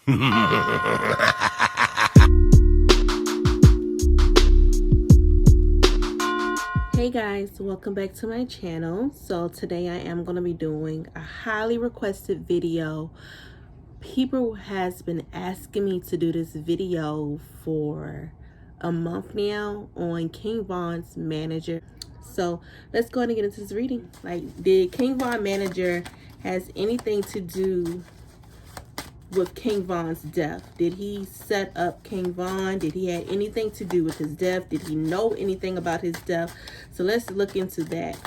Hey guys, welcome back to my channel. So today I am going to be doing a highly requested video. People has been asking me to do this video for a month now on King Von's manager. So let's go ahead and get into this reading. Like, did King Von manager has anything to do with King Von's death? Did he set up King Von? Did he have anything to do with his death? Did he know anything about his death? So let's look into that.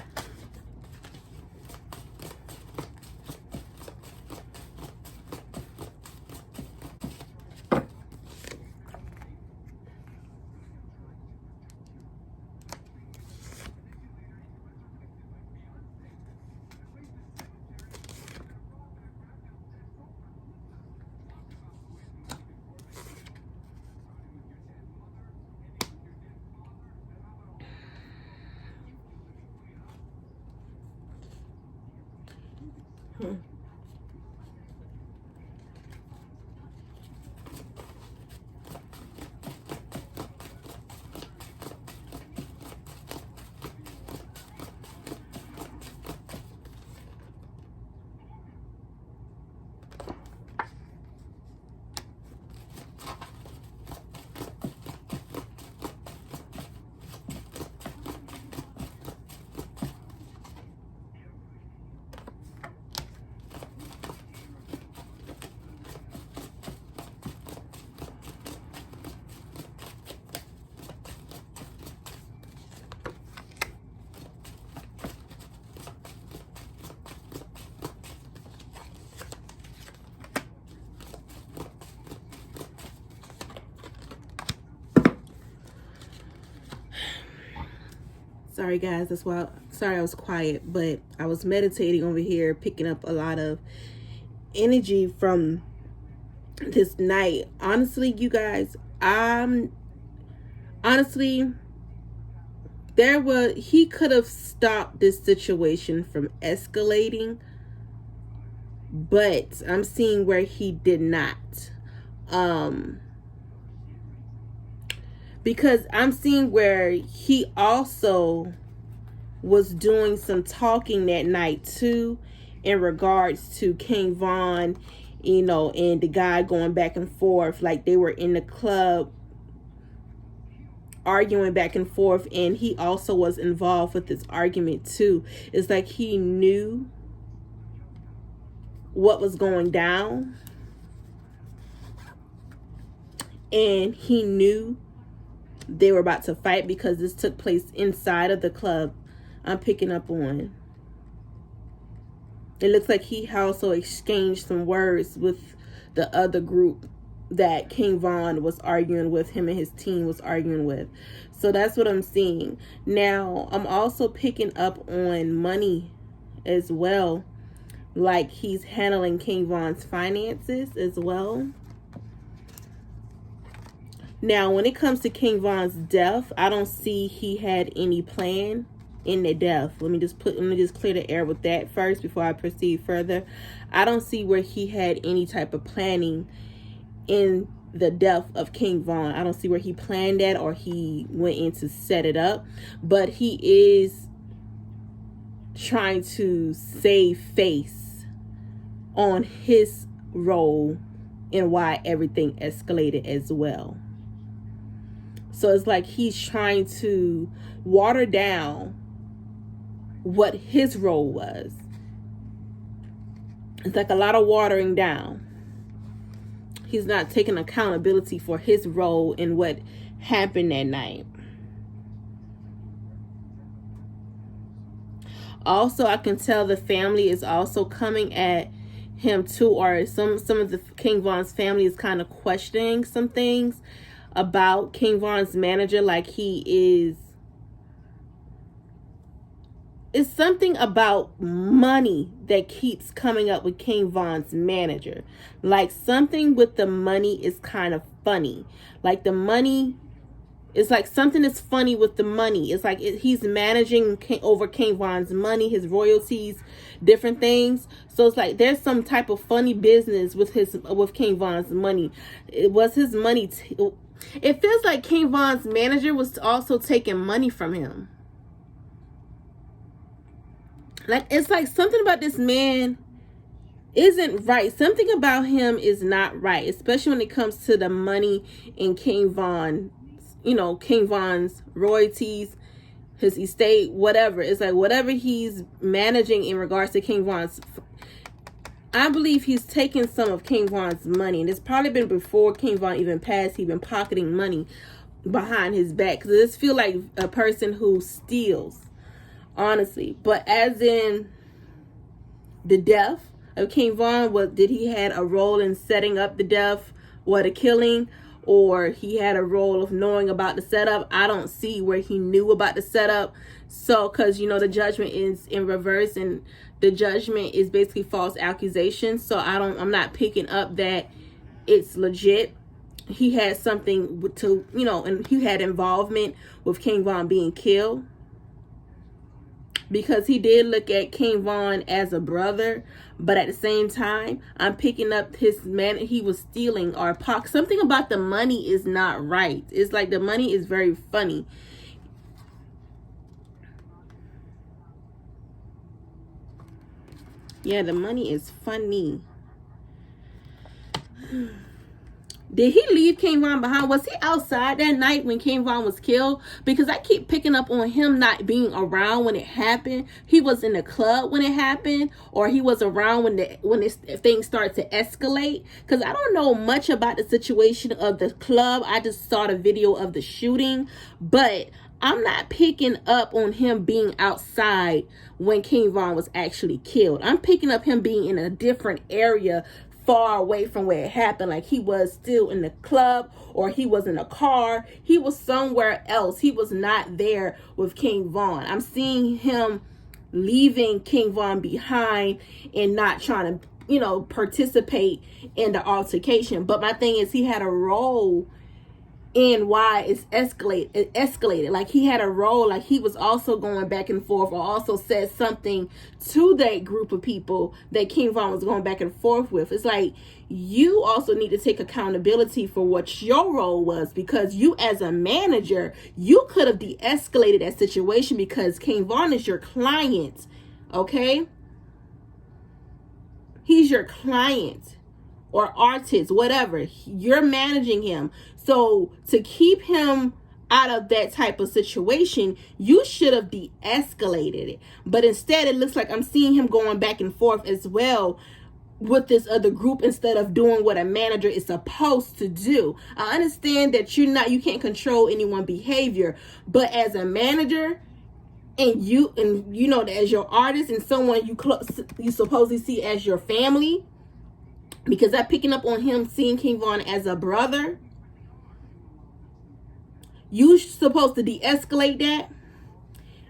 Sorry guys, that's why sorry I was quiet, but I was meditating over here, picking up a lot of energy from this night. Honestly, you guys, he could have stopped this situation from escalating, but I'm seeing where he did not. Because I'm seeing where he also was doing some talking that night too, in regards to King Von, you know, and the guy going back and forth. Like, they were in the club arguing back and forth, and he also was involved with this argument too. It's like he knew what was going down, and he knew they were about to fight because this took place inside of the club. I'm picking up on. It looks like he also exchanged some words with the other group that King Von was arguing with, him and his team was arguing with. So that's what I'm seeing. Now, I'm also picking up on money as well. Like, he's handling King Von's finances as well. Now, when it comes to King Von's death, I don't see he had any plan in the death. Let me just clear the air with that first before I proceed further. I don't see where he had any type of planning in the death of King Von. I don't see where he planned that or he went in to set it up. But he is trying to save face on his role and why everything escalated as well. So it's like he's trying to water down what his role was. It's like a lot of watering down. He's not taking accountability for his role in what happened that night. Also, I can tell the family is also coming at him too, or some of the King Von's family is kind of questioning some things about King Von's manager. Like, he is, it's something about money that keeps coming up with King Von's manager. Like, something with the money is kind of funny. Like, the money It's like something is funny with the money. It's like he's managing over King Von's money, his royalties, different things. So it's like there's some type of funny business with King Von's money. It was his money. It feels like King Von's manager was also taking money from him. Like, it's like something about this man isn't right. Something about him is not right, especially when it comes to the money in King Von. You know, King Von's royalties, his estate, whatever. It's like whatever he's managing in regards to King Von's, I believe he's taken some of King Von's money. And it's probably been before King Von even passed. He's been pocketing money behind his back. Because this feel like a person who steals, honestly. But as in the death of King Von, did he had a role in setting up the death or the killing? Or he had a role of knowing about the setup? I don't see where he knew about the setup. So, because, you know, the judgment is in reverse, and the judgment is basically false accusations. So I'm not picking up that it's legit. He had something to, you know, and he had involvement with King Von being killed. Because he did look at King Von as a brother, but at the same time, I'm picking up his man. He was stealing or something about the money is not right. It's like the money is very funny. Yeah, the money is funny. Did he leave King Von behind? Was he outside that night when King Von was killed? Because I keep picking up on him not being around when it happened. He was in the club when it happened, or he was around when things start to escalate. Because I don't know much about the situation of the club. I just saw the video of the shooting, but I'm not picking up on him being outside when King Von was actually killed. I'm picking up him being in a different area, far away from where it happened. Like he was still in the club, or he was in a car. He was somewhere else. He was not there with King Von. I'm seeing him leaving King Von behind and not trying to, you know, participate in the altercation. But my thing is, he had a role in why it escalated. Like he had a role, like he was also going back and forth, or also said something to that group of people that King Von was going back and forth with. It's like you also need to take accountability for what your role was, because you as a manager, you could have de-escalated that situation, because King Von is your client. Okay, he's your client or artist, whatever. You're managing him. So to keep him out of that type of situation, you should have de-escalated it. But instead, it looks like I'm seeing him going back and forth as well with this other group, instead of doing what a manager is supposed to do. I understand that you can't control anyone's behavior, but as a manager, and you know, as your artist and someone you supposedly see as your family, because I'm picking up on him seeing King Von as a brother, you supposed to de-escalate that,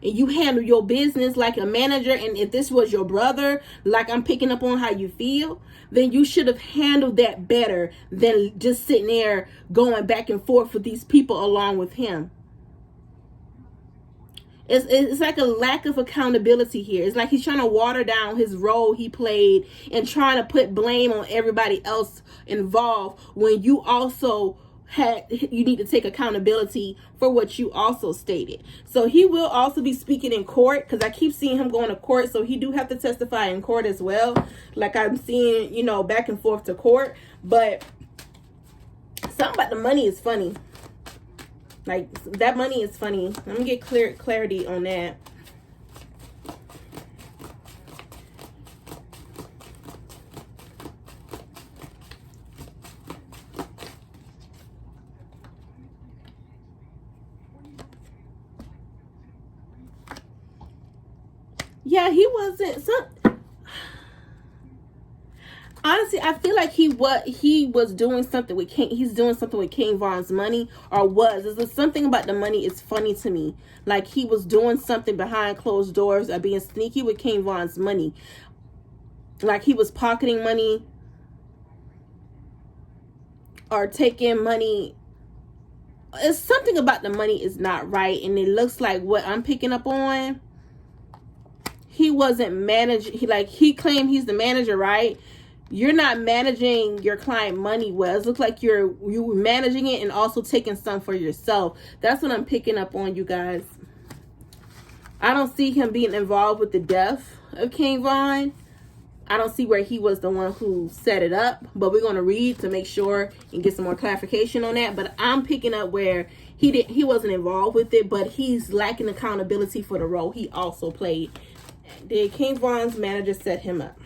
and you handle your business like a manager. And if this was your brother, like I'm picking up on how you feel, then you should have handled that better than just sitting there going back and forth with these people along with him. It's like a lack of accountability here. It's like he's trying to water down his role he played and trying to put blame on everybody else involved, when you also you need to take accountability for what you also stated. So he will also be speaking in court, because I keep seeing him going to court. So he do have to testify in court as well. Like I'm seeing, you know, back and forth to court. But something about the money is funny. Like that money is funny. Let me get clarity on that. Yeah, he wasn't. Honestly, I feel like he was doing something with King. He's doing something with King Von's money, or was. There's something about the money is funny to me. Like he was doing something behind closed doors, or being sneaky with King Von's money. Like he was pocketing money, or taking money it's something about the money is not right, and it looks like what I'm picking up on, he wasn't managing. He claimed he's the manager, right? You're not managing your client money well. It looks like you were managing it and also taking some for yourself. That's what I'm picking up on, you guys. I don't see him being involved with the death of King Von. I don't see where he was the one who set it up, but we're going to read to make sure and get some more clarification on that. But I'm picking up where he wasn't involved with it, but he's lacking accountability for the role he also played. Did King Von's manager set him up?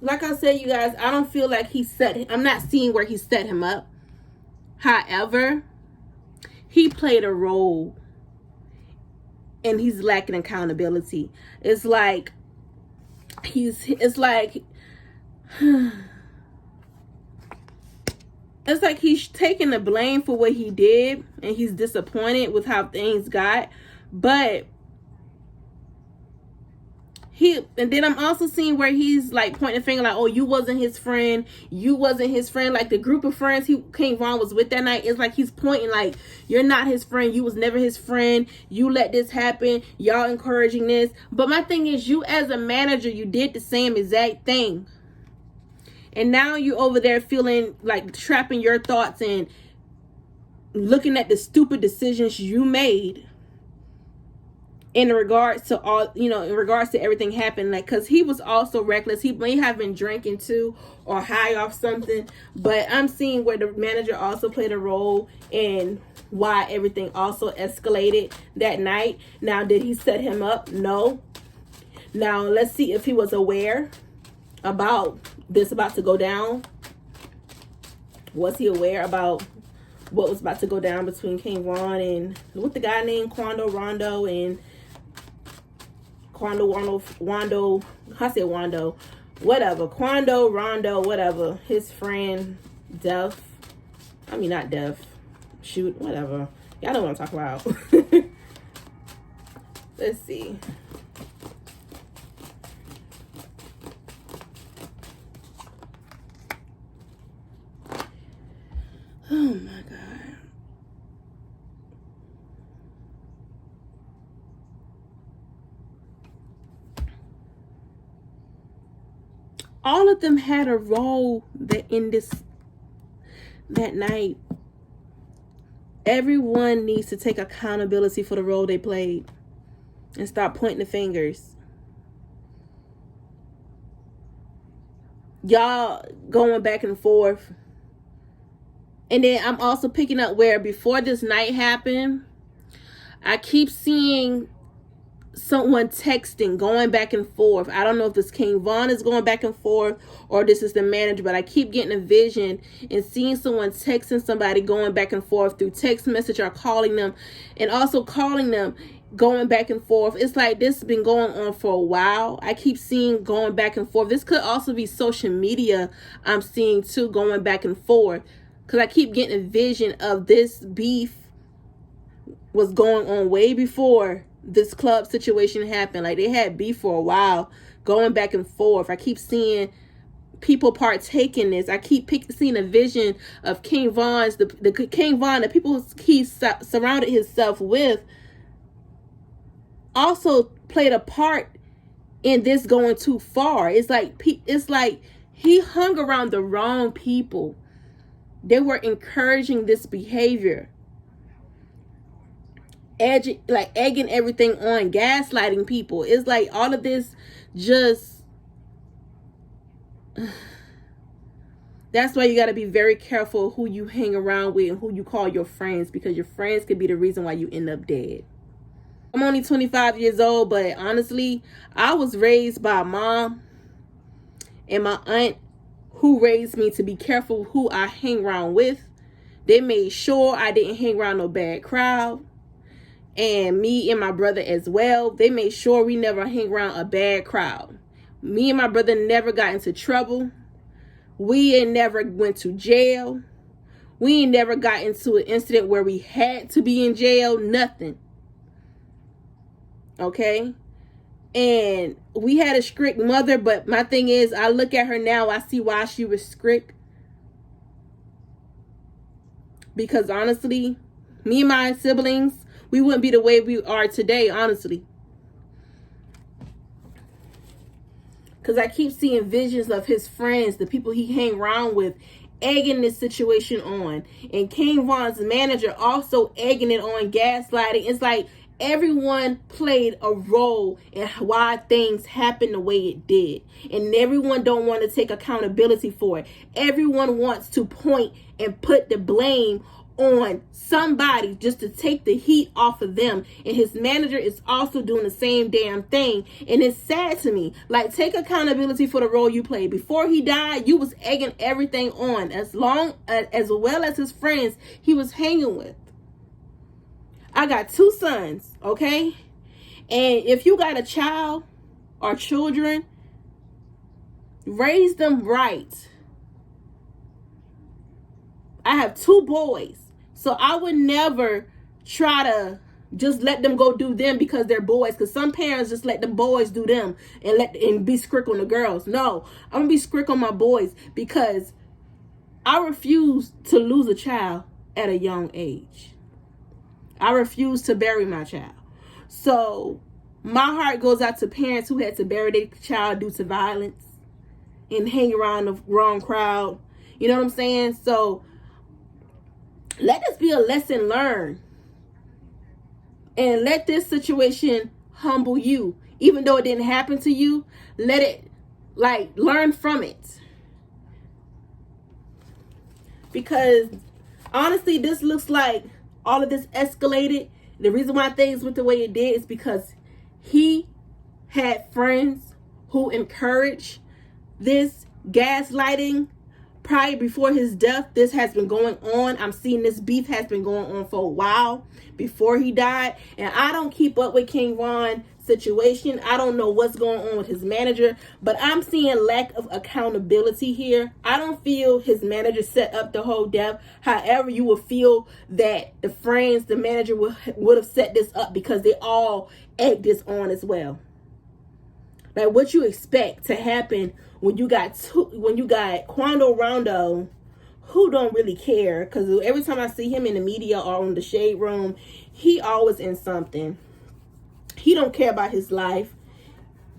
Like I said, you guys, I don't feel like I'm not seeing where he set him up. However, he played a role and he's lacking accountability. It's like it's like he's taking the blame for what he did, and he's disappointed with how things got. But and then I'm also seeing where he's like pointing a finger like, oh, you wasn't his friend. Like the group of friends King Von was with that night, it's like he's pointing like, you're not his friend. You was never his friend. You let this happen. Y'all encouraging this. But my thing is, you as a manager, you did the same exact thing. And now you over there feeling like trapping your thoughts and looking at the stupid decisions you made in regards to everything happened. Like, because he was also reckless. He may have been drinking too or high off something. But I'm seeing where the manager also played a role in why everything also escalated that night. Now, did he set him up? No. Now, let's see if he was aware about this about to go down. Was he aware about what was about to go down between King Von and what the guy named Wando, whatever, his friend Def, not Def, shoot, whatever, y'all know what I'm talking about. Let's see. Oh my God. All of them had a role that night. Everyone needs to take accountability for the role they played and stop pointing the fingers. Y'all going back and forth. And then I'm also picking up where before this night happened, I keep seeing someone texting, going back and forth. I don't know if this King Von is going back and forth or this is the manager, but I keep getting a vision and seeing someone texting somebody, going back and forth through text message or calling them, and also calling them, going back and forth. It's like this has been going on for a while. I keep seeing going back and forth. This could also be social media I'm seeing too, going back and forth, because I keep getting a vision of this beef was going on way before this club situation happened. Like, they had beef for a while, going back and forth. I keep seeing people partake in this. I keep seeing a vision of King Von's, the King Von, the people he surrounded himself with, also played a part in this going too far. It's like he hung around the wrong people. They were encouraging this behavior, egging everything on, gaslighting people. It's like all of this just... That's why you got to be very careful who you hang around with and who you call your friends, because your friends could be the reason why you end up dead. I'm only 25 years old, but honestly, I was raised by a mom and my aunt who raised me to be careful who I hang around with. They made sure I didn't hang around no bad crowd. And me and my brother as well. They made sure we never hang around a bad crowd. Me and my brother never got into trouble. We ain't never went to jail. We ain't never got into an incident where we had to be in jail. Nothing. Okay? And we had a strict mother, but my thing is, I look at her now, I see why she was strict. Because honestly, me and my siblings, we wouldn't be the way we are today, honestly. Because I keep seeing visions of his friends, the people he hang around with, egging this situation on. And King Von's manager also egging it on, gaslighting. It's like everyone played a role in why things happened the way it did. And everyone don't want to take accountability for it. Everyone wants to point and put the blame on somebody just to take the heat off of them. And his manager is also doing the same damn thing. And it's sad to me. Like, take accountability for the role you played. Before he died, you was egging everything on, as well as his friends he was hanging with. I got 2 sons, okay? And if you got a child or children, raise them right. I have 2 boys. So I would never try to just let them go do them because they're boys. Because some parents just let the boys do them and be strict on the girls. No, I'm going to be strict on my boys because I refuse to lose a child at a young age. I refuse to bury my child. So my heart goes out to parents who had to bury their child due to violence and hang around the wrong crowd. You know what I'm saying? So let this be a lesson learned. And let this situation humble you. Even though it didn't happen to you, let it, learn from it. Because honestly, this looks like all of this escalated. The reason why things went the way it did is because he had friends who encouraged this gaslighting. Prior, before his death, this has been going on. I'm seeing this beef has been going on for a while before he died. And I don't keep up with King Von's situation. I don't know what's going on with his manager, but I'm seeing lack of accountability here. I don't feel his manager set up the whole death. However, you would feel that the friends, the manager would have set this up because they all egged this on as well. Like, what you expect to happen when you got Quando Rondo, who don't really care, because every time I see him in the media or on the Shade Room, he always in something. He don't care about his life.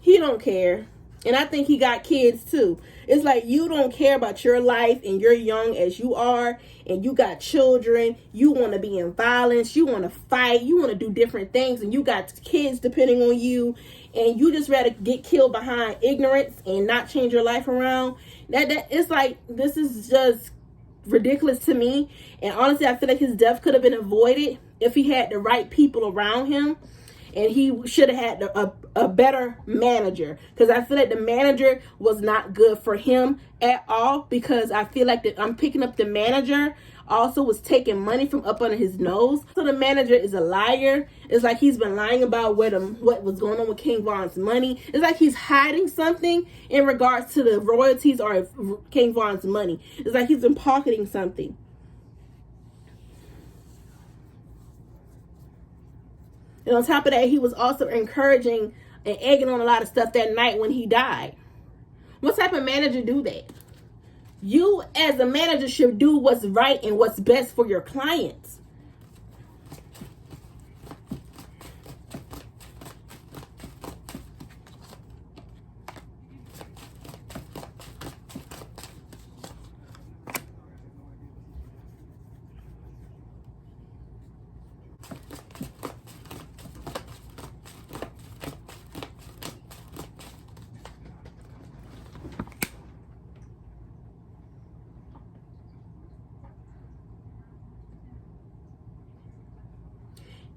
He don't care. And I think he got kids too. It's like, you don't care about your life and you're young as you are and you got children. You want to be in violence. You want to fight. You want to do different things. And you got kids depending on you. And you just rather get killed behind ignorance and not change your life around. That it's like, this is just ridiculous to me. And honestly, I feel like his death could have been avoided if he had the right people around him. And he should have had a better manager. Because I feel like the manager was not good for him at all. Because I feel like I'm picking up the manager also was taking money from up under his nose. So the manager is a liar. It's like he's been lying about what was going on with King Von's money. It's like he's hiding something in regards to the royalties or King Von's money. It's like he's been pocketing something. And on top of that, he was also encouraging and egging on a lot of stuff that night when he died. What type of manager do that? You as a manager should do what's right and what's best for your clients.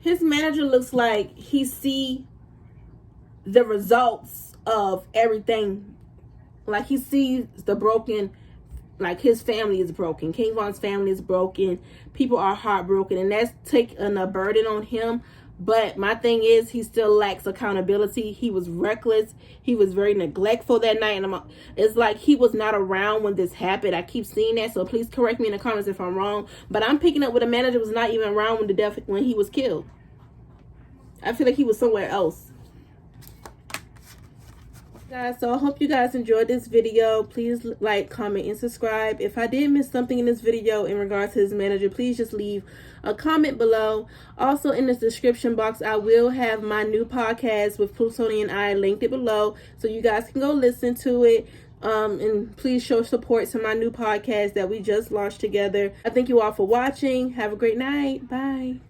His manager looks like he see the results of everything. Like, he sees the broken, like his family is broken. King Von's family is broken. People are heartbroken, and that's taking a burden on him. But my thing is, he still lacks accountability. He was reckless. He was very neglectful that night. And it's like he was not around when this happened. I keep seeing that. So please correct me in the comments if I'm wrong. But I'm picking up where the manager was not even around when he was killed. I feel like he was somewhere else. Guys, so I hope you guys enjoyed this video. Please like, comment, and subscribe. If I did miss something in this video in regards to his manager, please just leave a comment below. Also, in the description box, I will have my new podcast with Plutonian Eye linked it below, so you guys can go listen to it. And please show support to my new podcast that we just launched together. I thank you all for watching. Have a great night. Bye.